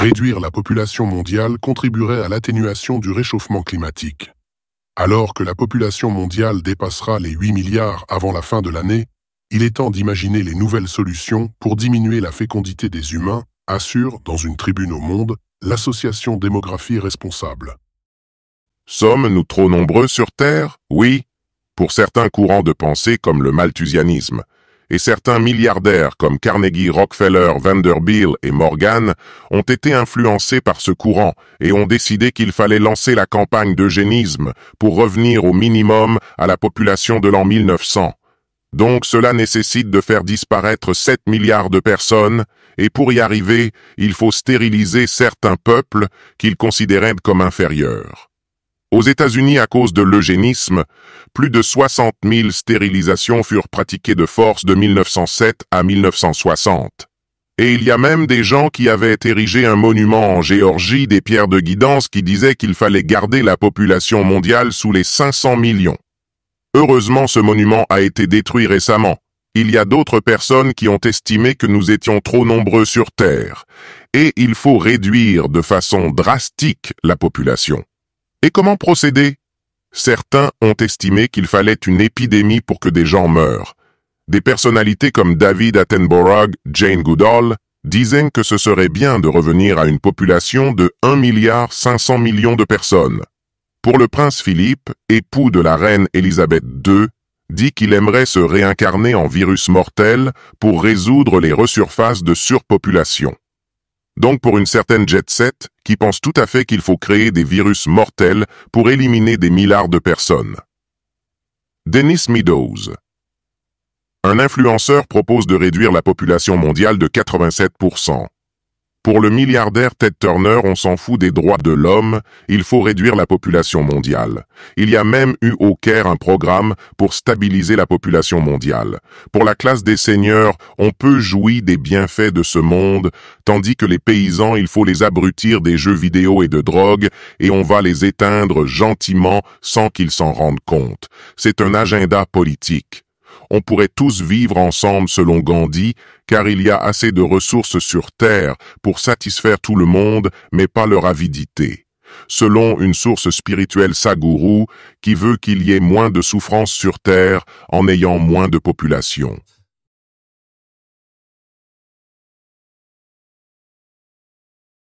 Réduire la population mondiale contribuerait à l'atténuation du réchauffement climatique. Alors que la population mondiale dépassera les 8 milliards avant la fin de l'année, il est temps d'imaginer les nouvelles solutions pour diminuer la fécondité des humains, assure, dans une tribune au Monde, l'association Démographie Responsable. Sommes-nous trop nombreux sur Terre? Oui, pour certains courants de pensée comme le malthusianisme, et certains milliardaires comme Carnegie, Rockefeller, Vanderbilt et Morgan ont été influencés par ce courant et ont décidé qu'il fallait lancer la campagne d'eugénisme pour revenir au minimum à la population de l'an 1900. Donc cela nécessite de faire disparaître 7 milliards de personnes, et pour y arriver, il faut stériliser certains peuples qu'ils considéraient comme inférieurs. Aux États-Unis, à cause de l'eugénisme, plus de 60 000 stérilisations furent pratiquées de force de 1907 à 1960. Et il y a même des gens qui avaient érigé un monument en Géorgie des pierres de guidance qui disaient qu'il fallait garder la population mondiale sous les 500 millions. Heureusement, ce monument a été détruit récemment. Il y a d'autres personnes qui ont estimé que nous étions trop nombreux sur Terre, et il faut réduire de façon drastique la population. Et comment procéder? Certains ont estimé qu'il fallait une épidémie pour que des gens meurent. Des personnalités comme David Attenborough, Jane Goodall, disaient que ce serait bien de revenir à une population de 1,5 milliard de personnes. Pour le prince Philippe, époux de la reine Élisabeth II, dit qu'il aimerait se réincarner en virus mortel pour résoudre les resurfaces de surpopulation. Donc pour une certaine jet-set qui pense tout à fait qu'il faut créer des virus mortels pour éliminer des milliards de personnes. Dennis Meadows. Un influenceur propose de réduire la population mondiale de 87%. Pour le milliardaire Ted Turner, on s'en fout des droits de l'homme, il faut réduire la population mondiale. Il y a même eu au Caire un programme pour stabiliser la population mondiale. Pour la classe des seigneurs, on peut jouir des bienfaits de ce monde, tandis que les paysans, il faut les abrutir des jeux vidéo et de drogue, et on va les éteindre gentiment sans qu'ils s'en rendent compte. C'est un agenda politique. On pourrait tous vivre ensemble selon Gandhi, car il y a assez de ressources sur Terre pour satisfaire tout le monde, mais pas leur avidité. Selon une source spirituelle Sadhguru, qui veut qu'il y ait moins de souffrance sur Terre en ayant moins de population.